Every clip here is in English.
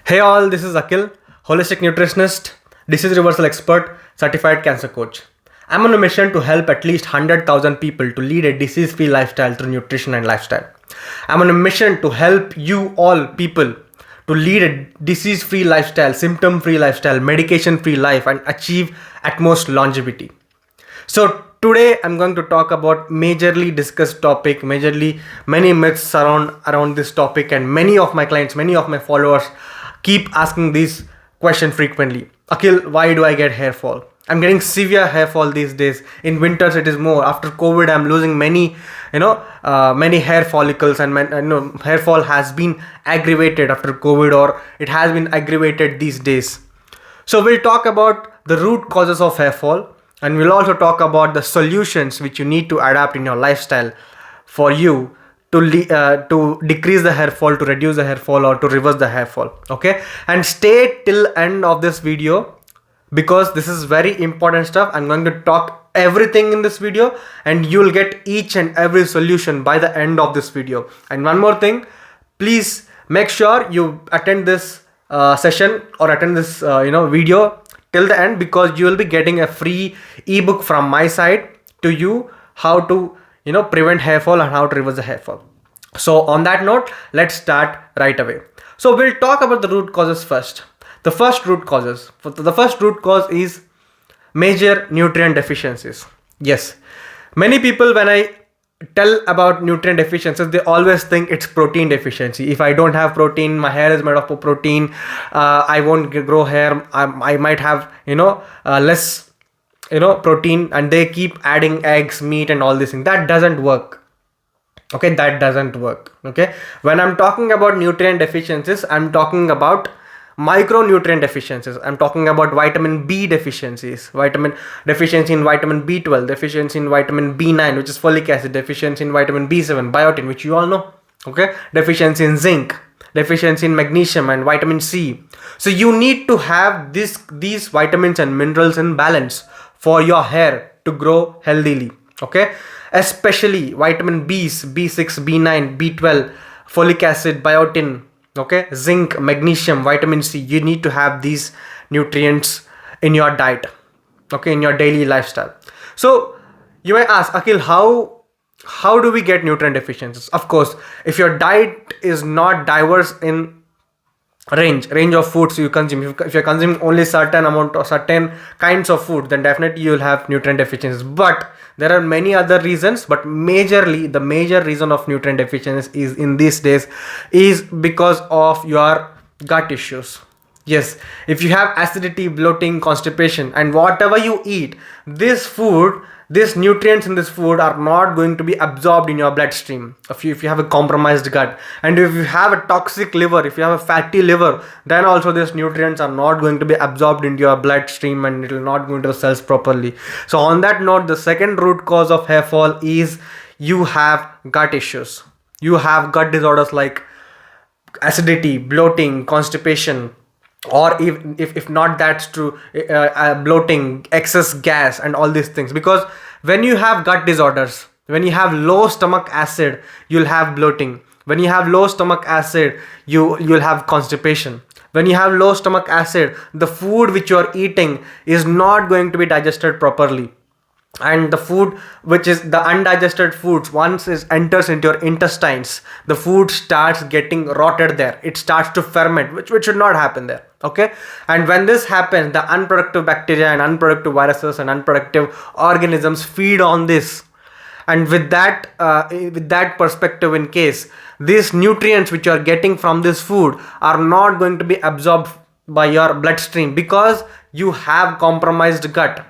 Hey all, this is Akhil, holistic nutritionist, disease reversal expert, certified cancer coach. I'm on a mission to help at least 100,000 people to lead a disease-free lifestyle through nutrition and lifestyle. I'm on a mission to help you all people to lead a disease-free lifestyle, symptom-free lifestyle, medication-free life and achieve utmost longevity. So today I'm going to talk about majorly discussed topic, majorly many myths around this topic, and many of my clients, many of my followers keep asking this question frequently. Akhil, why do I get hair fall? I'm getting severe hair fall these days. In winters it is more. After COVID I'm losing many hair follicles, and hair fall has been aggravated after COVID, or it has been aggravated these days. So we'll talk about the root causes of hair fall, and we'll also talk about the solutions which you need to adapt in your lifestyle for you to decrease the hair fall, to reduce the hair fall, or to reverse the hair fall. Okay, and stay till end of this video because this is very important stuff. I'm going to talk everything in this video and you'll get each and every solution by the end of this video. And one more thing, please make sure you attend this session or attend this video till the end, because you will be getting a free ebook from my side to you, how to prevent hair fall and how to reverse the hair fall. So on that note, let's start right away. So we'll talk about the root causes first. The first root cause is major nutrient deficiencies. Yes, many people, when I tell about nutrient deficiencies, they always think it's protein deficiency. If I don't have protein, my hair is made of protein, I won't grow hair, I might have less protein, and they keep adding eggs, meat and all these things. That doesn't work. Okay, that doesn't work. Okay, when I'm talking about nutrient deficiencies, I'm talking about micronutrient deficiencies. I'm talking about vitamin B deficiencies, vitamin deficiency in vitamin B12, deficiency in vitamin B9, which is folic acid, deficiency in vitamin B7, biotin, which you all know. Okay, deficiency in zinc, deficiency in magnesium and vitamin C. So you need to have these vitamins and minerals in balance for your hair to grow healthily. Okay, especially vitamin B's, B6, B9, B12, folic acid, biotin, okay, zinc, magnesium, vitamin C. You need to have these nutrients in your diet, okay, in your daily lifestyle. So you may ask, Akhil, how do we get nutrient deficiencies? Of course, if your diet is not diverse in range of foods you consume, if you're consuming only certain amount or certain kinds of food, then definitely you will have nutrient deficiencies. But there are many other reasons, but majorly the major reason of nutrient deficiencies is in these days is because of your gut issues. Yes, if you have acidity, bloating, constipation, and whatever you eat, these nutrients in this food are not going to be absorbed in your bloodstream. If you have a compromised gut, and if you have a toxic liver, if you have a fatty liver, then also these nutrients are not going to be absorbed into your bloodstream and it will not go into the cells properly. So on that note, the second root cause of hair fall is you have gut issues. You have gut disorders like acidity, bloating, constipation, or if not that's true, bloating, excess gas and all these things. Because when you have gut disorders, when you have low stomach acid, you'll have bloating. When you have low stomach acid, you'll have constipation. When you have low stomach acid, the food which you are eating is not going to be digested properly, and the food which is the undigested foods, once it enters into your intestines, the food starts getting rotted there. It starts to ferment, which should not happen there. Okay, and when this happens, the unproductive bacteria and unproductive viruses and unproductive organisms feed on this, and with that perspective, in case these nutrients which you are getting from this food are not going to be absorbed by your bloodstream because you have compromised gut.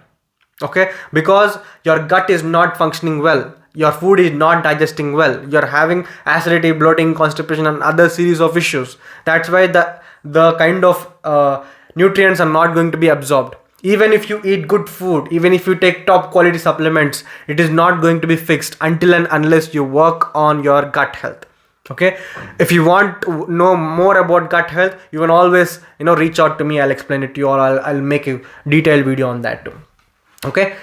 Okay, because your gut is not functioning well, your food is not digesting well, you're having acidity, bloating, constipation and other series of issues. That's why the kind of nutrients are not going to be absorbed. Even if you eat good food, even if you take top quality supplements, it is not going to be fixed until and unless you work on your gut health. Okay, if you want to know more about gut health, you can always reach out to me. I'll explain it to you, or I'll make a detailed video on that too. Okay,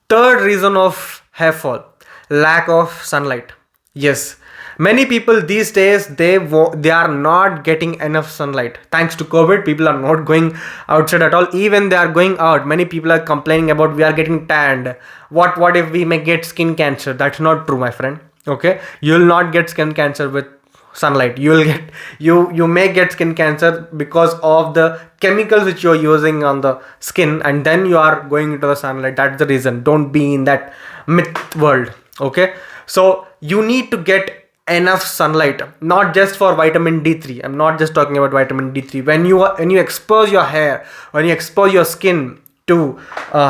third reason of hair fall, lack of sunlight. Yes, Many people these days, they are not getting enough sunlight. Thanks to COVID, people are not going outside at all. Even they are going out, many people are complaining about we are getting tanned. What if we may get skin cancer? That's not true, my friend. Okay, you will not get skin cancer with sunlight. You may get skin cancer because of the chemicals which you're using on the skin, and then you are going into the sunlight. That's the reason. Don't be in that myth world. Okay, so you need to get enough sunlight, not just for vitamin D3. I'm not just talking about vitamin D3. When you expose your hair, when you expose your skin to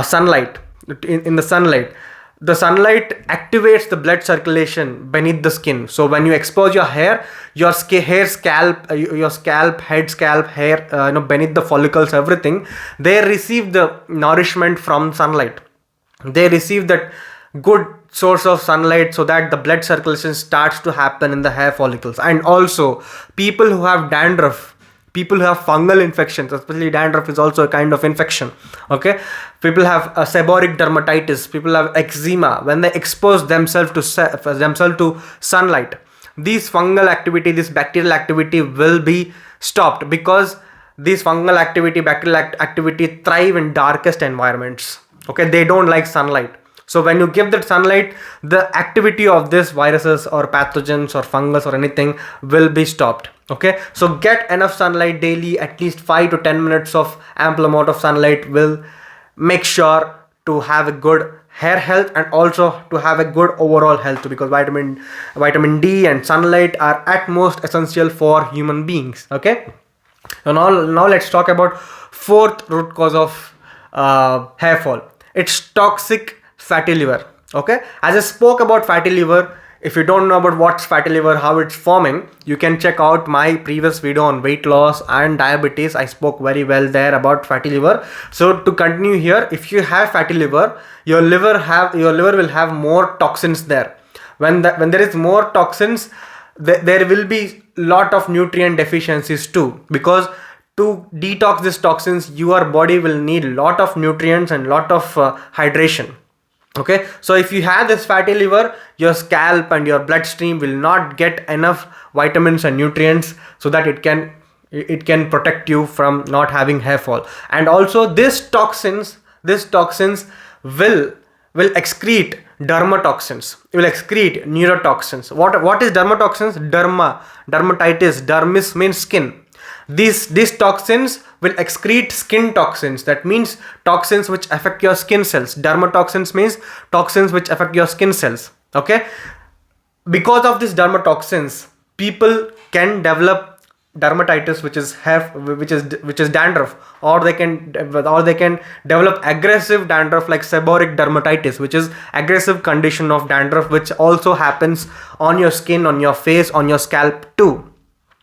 sunlight, in the sunlight, the sunlight activates the blood circulation beneath the skin. So when you expose your hair, your scalp, head scalp, hair, beneath the follicles, everything, they receive the nourishment from sunlight. They receive that good source of sunlight, so that the blood circulation starts to happen in the hair follicles. And also, people who have dandruff, people who have fungal infections, especially dandruff is also a kind of infection. Okay, people have a seborrheic dermatitis, people have eczema. When they expose themselves to sunlight, this fungal activity, this bacterial activity will be stopped, because this fungal activity, bacterial activity thrive in darkest environments. Okay, they don't like sunlight. So when you give that sunlight, the activity of this viruses or pathogens or fungus or anything will be stopped. Okay, so get enough sunlight daily. At least 5 to 10 minutes of ample amount of sunlight will make sure to have a good hair health, and also to have a good overall health, because vitamin D and sunlight are at most essential for human beings. Okay, so now let's talk about fourth root cause of hair fall. It's toxic fatty liver. Okay, as I spoke about fatty liver, if you don't know about what's fatty liver, how it's forming, you can check out my previous video on weight loss and diabetes. I spoke very well there about fatty liver. So to continue here, if you have fatty liver, your liver will have more toxins there. When there is more toxins, there will be lot of nutrient deficiencies too, because to detox these toxins, your body will need lot of nutrients and lot of hydration. Okay, so if you have this fatty liver, your scalp and your bloodstream will not get enough vitamins and nutrients, so that it can protect you from not having hair fall. And also these toxins will excrete dermatoxins, will excrete neurotoxins. What is dermatoxins? Dermatitis, dermis means skin. These toxins will excrete skin toxins. That means toxins which affect your skin cells. Dermatoxins means toxins which affect your skin cells. Okay, because of these dermatoxins, people can develop dermatitis, which is dandruff, or they can develop aggressive dandruff like seborrheic dermatitis, which is aggressive condition of dandruff, which also happens on your skin, on your face, on your scalp too.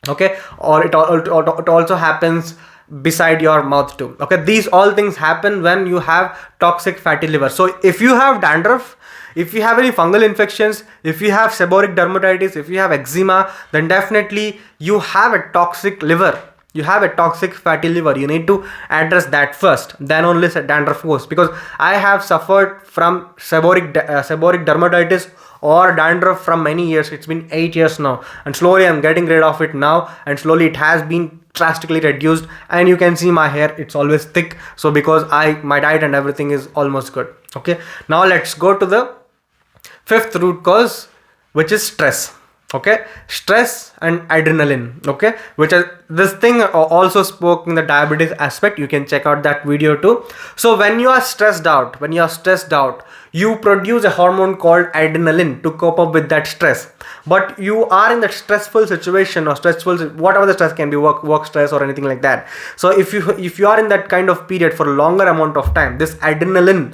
Okay, or it also happens beside your mouth too. Okay, these all things happen when you have toxic fatty liver. So if you have dandruff, if you have any fungal infections, if you have seborrheic dermatitis, if you have eczema, then definitely you have a toxic liver. You have a toxic fatty liver. You need to address that first, then only dandruff goes. Because I have suffered from seborrheic dermatitis or dandruff from many years. It's been 8 years now, and slowly I'm getting rid of it now, and slowly it has been drastically reduced, and you can see my hair, it's always thick. So because my diet and everything is almost good. Okay, now let's go to the fifth root cause, which is stress. Okay, stress and adrenaline. Okay, which is this thing also spoke in the diabetes aspect. You can check out that video too. So when you are stressed out, you produce a hormone called adrenaline to cope up with that stress. But you are in that stressful situation, or whatever the stress can be, work stress or anything like that. So if you are in that kind of period for a longer amount of time, this adrenaline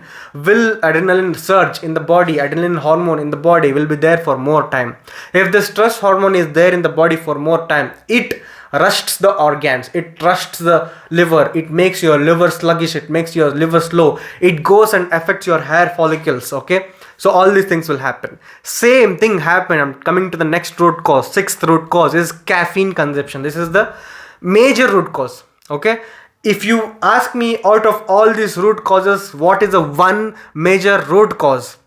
surge in the body, adrenaline hormone in the body will be there for more time. If the stress hormone is there in the body for more time, it rusts the organs, it rusts the liver, it makes your liver sluggish, it makes your liver slow, it goes and affects your hair follicles. Okay, so all these things will happen. Same thing happen. I'm coming to the next root cause. Sixth root cause is caffeine consumption. This is the major root cause. Okay, if you ask me, out of all these root causes, what is the one major root cause,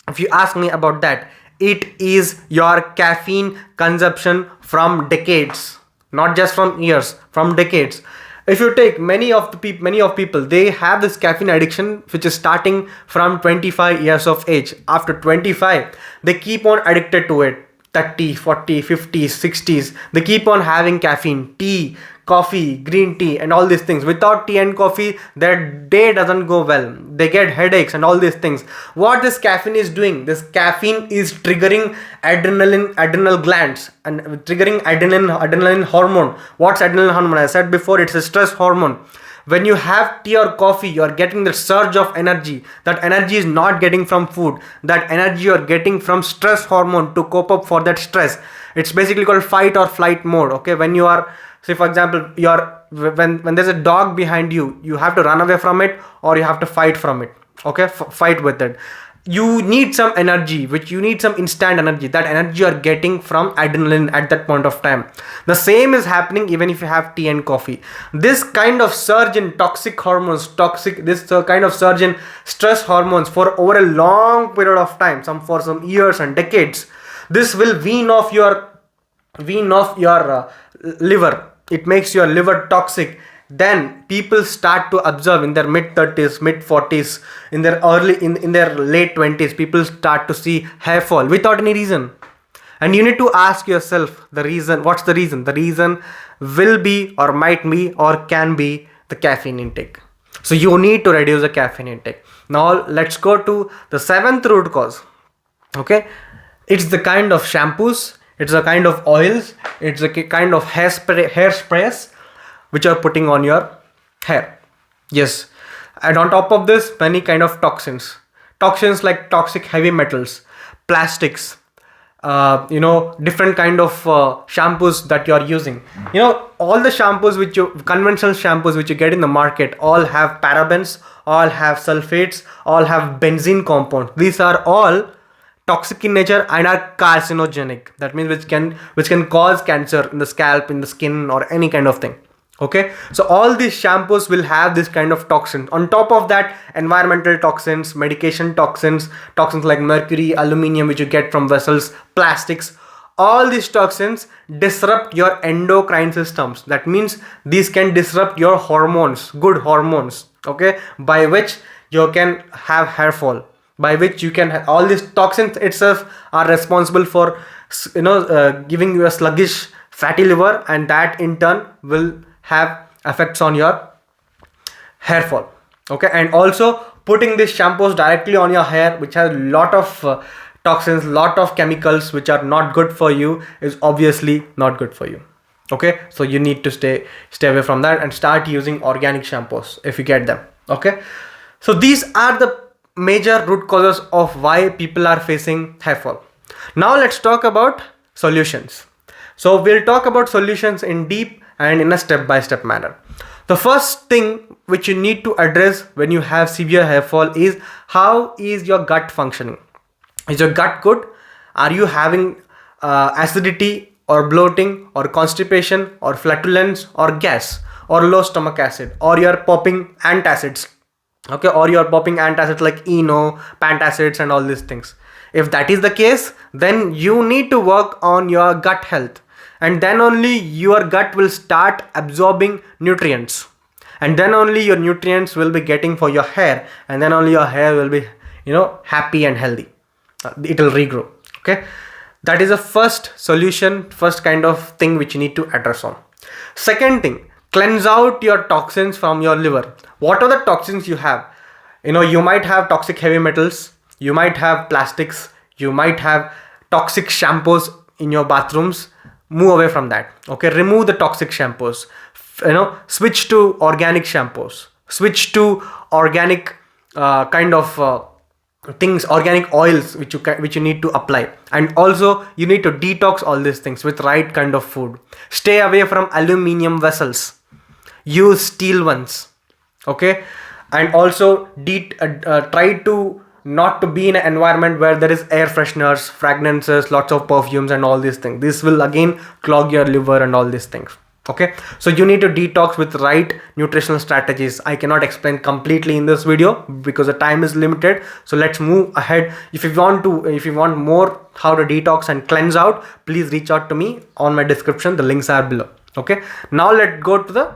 if you ask me about that, it is your caffeine consumption from decades, not just from years, from decades. If you take many of people, they have this caffeine addiction which is starting from 25 years of age. After 25, they keep on addicted to it. 30, 40, 50s, 60s, they keep on having caffeine, tea, coffee, green tea, and all these things. Without tea and coffee, their day doesn't go well. They get headaches and all these things. What this caffeine is doing, this caffeine is triggering adrenal glands and triggering adrenaline hormone. What's adrenaline hormone? I said before, it's a stress hormone. When you have tea or coffee, you are getting the surge of energy. That energy is not getting from food. That energy you are getting from stress hormone to cope up for that stress. It's basically called fight or flight mode. Okay, when you are, say for example, when there's a dog behind you, you have to run away from it or you have to fight from it. Okay, fight with it. You need some energy, which you need some instant energy. That energy you are getting from adrenaline at that point of time. The same is happening even if you have tea and coffee. This kind of surge in toxic hormones, this kind of surge in stress hormones for over a long period of time, for some years and decades, this will wean off your liver. It makes your liver toxic. Then people start to observe in their mid 30s, mid 40s, in their late 20s, people start to see hair fall without any reason. And you need to ask yourself the reason. What's the reason? The reason will be or might be or can be the caffeine intake. So you need to reduce the caffeine intake. Now let's go to the seventh root cause. Okay, it's the kind of shampoos, it's a kind of oils, it's a kind of hair sprays which are putting on your hair. Yes. And on top of this, many kind of toxins like toxic heavy metals, plastics, different kind of shampoos that you are using. All the shampoos conventional shampoos which you get in the market, all have parabens, all have sulfates, all have benzene compounds. These are all toxic in nature and are carcinogenic. That means which can cause cancer in the scalp, in the skin, or any kind of thing. Okay, so all these shampoos will have this kind of toxin. On top of that, environmental toxins, medication toxins like mercury, aluminium which you get from vessels, plastics, all these toxins disrupt your endocrine systems. That means these can disrupt your hormones, good hormones, okay, by which you can have hair fall, by which you can all these toxins itself are responsible for giving you a sluggish fatty liver, and that in turn will have effects on your hair fall. Okay, and also putting these shampoos directly on your hair, which has a lot of toxins, lot of chemicals which are not good for you, is obviously not good for you. Okay, so you need to stay away from that and start using organic shampoos if you get them. Okay, so these are the major root causes of why people are facing hair fall. Now let's talk about solutions. So we'll talk about solutions in deep and in a step-by-step manner. The first thing which you need to address when you have severe hair fall is, how is your gut functioning? Is your gut good? Are you having acidity or bloating or constipation or flatulence or gas or low stomach acid, or you're popping antacids? Okay, or you're popping antacids like Eno, Pantacids and all these things. If that is the case, then you need to work on your gut health. And then only your gut will start absorbing nutrients, and then only your nutrients will be getting for your hair, and then only your hair will be happy and healthy. It will regrow. Okay, that is the first solution, first kind of thing which you need to address on. Second thing, cleanse out your toxins from your liver. What are the toxins you have? You might have toxic heavy metals, you might have plastics, you might have toxic shampoos in your bathrooms. Move away from that. Okay, remove the toxic shampoos. Switch to organic shampoos. Switch to organic kind of things, organic oils which you need to apply. And also you need to detox all these things with right kind of food. Stay away from aluminium vessels. Use steel ones. Okay, and also try to not to be in an environment where there is air fresheners, fragrances, lots of perfumes and all these things. This will again clog your liver and all these things. Okay, so you need to detox with right nutritional strategies. I cannot explain completely in this video because the time is limited. So let's move ahead. If you want more how to detox and cleanse out, please reach out to me on my description. The links are below. Okay, now let's go to the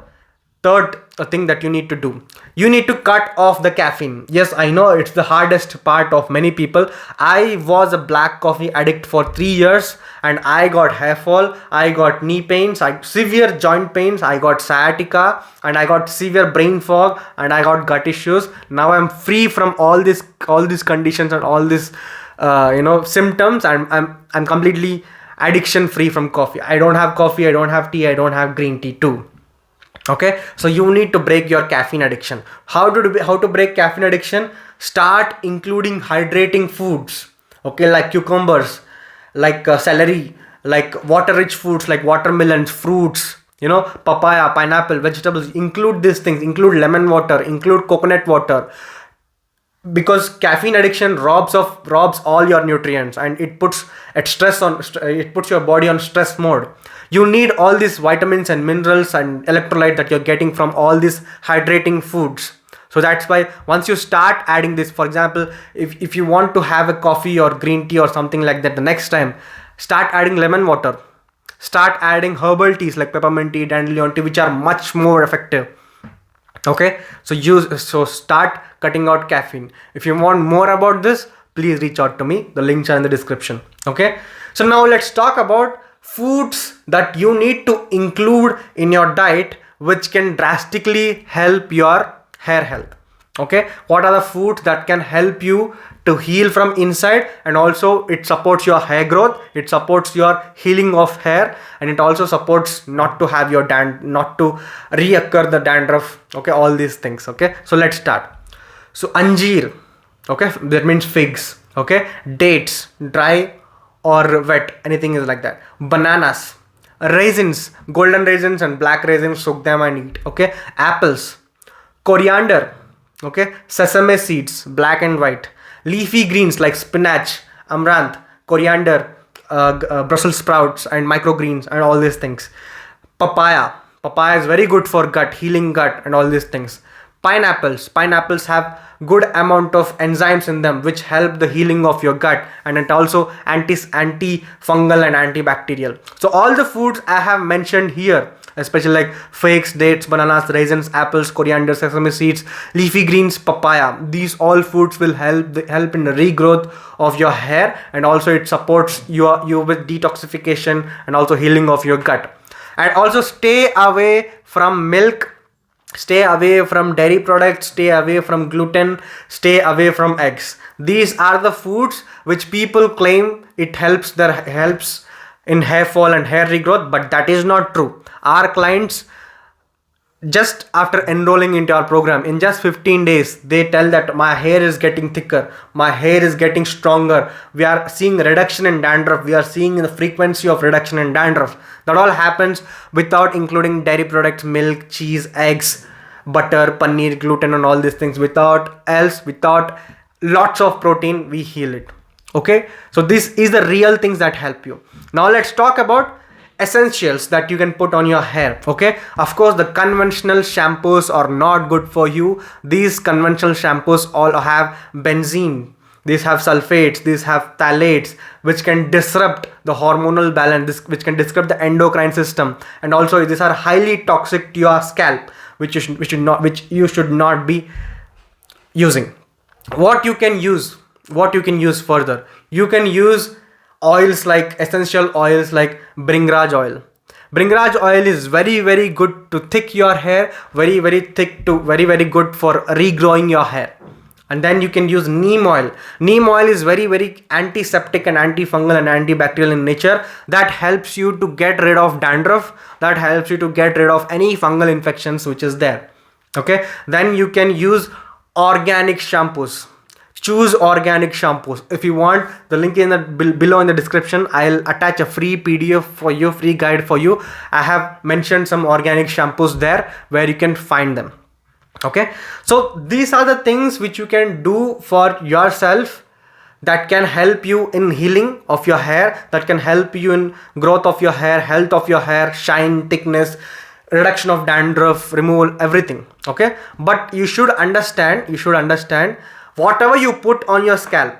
third thing that you need to do. You need to cut off the caffeine. Yes, I know it's the hardest part of many people. I was a black coffee addict for 3 years and I got hair fall, I got knee pains, severe joint pains, I got sciatica, and I got severe brain fog, and I got gut issues. Now I'm free from all these conditions and all these symptoms. I'm completely addiction free from coffee. I don't have coffee, I don't have tea, I don't have green tea too. Okay, so you need to break your caffeine addiction. How to break caffeine addiction? Start including hydrating foods, okay, like cucumbers, like celery, like water rich foods like watermelons, fruits, papaya, pineapple, vegetables. Include these things, include lemon water, include coconut water, because caffeine addiction robs all your nutrients, and it puts your body on stress mode. You need all these vitamins and minerals and electrolyte that you're getting from all these hydrating foods. So that's why once you start adding this, for example, if you want to have a coffee or green tea or something like that, the next time start adding lemon water, start adding herbal teas like peppermint tea, dandelion tea, which are much more effective. Okay, so start cutting out caffeine. If you want more about this, please reach out to me. The links are in the description. Okay, so now let's talk about foods that you need to include in your diet which can drastically help your hair health. Okay, what are the foods that can help you to heal from inside, and also it supports your hair growth, it supports your healing of hair, and it also supports not to have not to reoccur the dandruff. Okay, all these things. Okay, so let's start. So anjeer, okay, that means figs. Okay, dates, dry or wet, anything is like that. Bananas, raisins, golden raisins and black raisins, soak them and eat. Okay, apples, coriander, okay, sesame seeds, black and white, leafy greens like spinach, amaranth, coriander, Brussels sprouts and microgreens and all these things. Papaya is very good for gut, healing gut and all these things. Pineapples have good amount of enzymes in them which help the healing of your gut, and it also anti-fungal and antibacterial. So all the foods I have mentioned here, especially like figs, dates, bananas, raisins, apples, coriander, sesame seeds, leafy greens, papaya, these all foods will help in the regrowth of your hair, and also it supports you with detoxification and also healing of your gut. And also stay away from milk, stay away from dairy products, stay away from gluten, stay away from eggs. These are the foods which people claim it helps in hair fall and hair regrowth, but that is not true. Our clients, just after enrolling into our program, in just 15 days, they tell that my hair is getting thicker, my hair is getting stronger, we are seeing reduction in dandruff, we are seeing the frequency of reduction in dandruff. That all happens without including dairy products, milk, cheese, eggs, butter, paneer, gluten and all these things. Without lots of protein, we heal it. Okay, so this is the real things that help you. Now let's talk about essentials that you can put on your hair. Okay, of course the conventional shampoos are not good for you. These conventional shampoos all have benzene, these have sulfates, these have phthalates, which can disrupt the hormonal balance, which can disrupt the endocrine system, and also these are highly toxic to your scalp, which you should not be using. What you can use further, you can use oils like essential oils like Bringraj oil. Bringraj oil is very, very good to thick your hair, very, very thick to very, very good for regrowing your hair. And then you can use neem oil. Neem oil is very, very antiseptic and antifungal and antibacterial in nature. That helps you to get rid of dandruff. That helps you to get rid of any fungal infections which is there. Okay. Then you can use organic shampoos. Choose organic shampoos. If you want, the link in below in the description. I'll attach a free PDF for you, free guide for you. I have mentioned some organic shampoos there where you can find them. Okay, so these are the things which you can do for yourself that can help you in healing of your hair, that can help you in growth of your hair, health of your hair, shine, thickness, reduction of dandruff, removal, everything. Okay, but you should understand whatever you put on your scalp,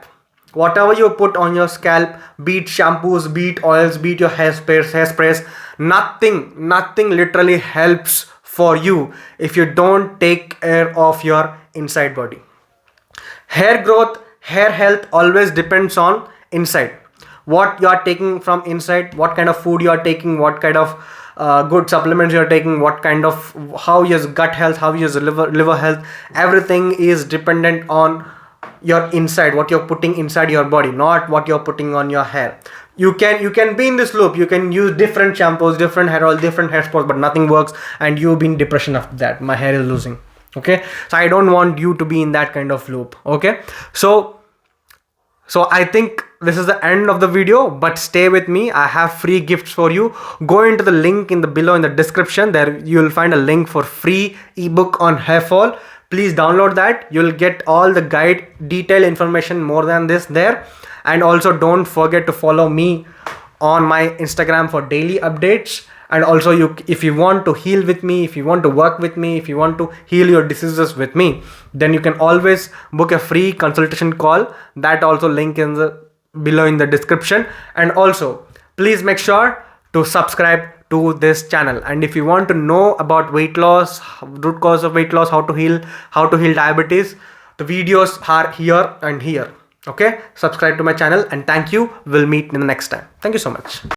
be it shampoos, be it oils, be it your hairsprays, nothing literally helps for you if you don't take care of your inside body. Hair growth, hair health always depends on inside. What you are taking from inside, what kind of food you are taking, what kind of good supplements you are taking, what kind of, how your gut health, how your liver health, everything is dependent on your inside, what you're putting inside your body, not what you're putting on your hair. You can be in this loop, you can use different shampoos, different hair oil, different hair sports, but nothing works, and you'll be in depression after that. My hair is losing. Okay, so I don't want you to be in that kind of loop. Okay, so I think this is the end of the video, but stay with me. I have free gifts for you. Go into the link in the below in the description. There you will find a link for free ebook on hair fall. Please download that. You'll get all the guide, detailed information more than this there. And also don't forget to follow me on my Instagram for daily updates. And also if you want to heal with me, if you want to work with me, if you want to heal your diseases with me, then you can always book a free consultation call. That also link in the below in the description. And also please make sure to subscribe to this channel. And if you want to know about weight loss, root cause of weight loss, how to heal diabetes, the videos are here and here. Okay, subscribe to my channel, and thank you. We'll meet in the next time. Thank you so much.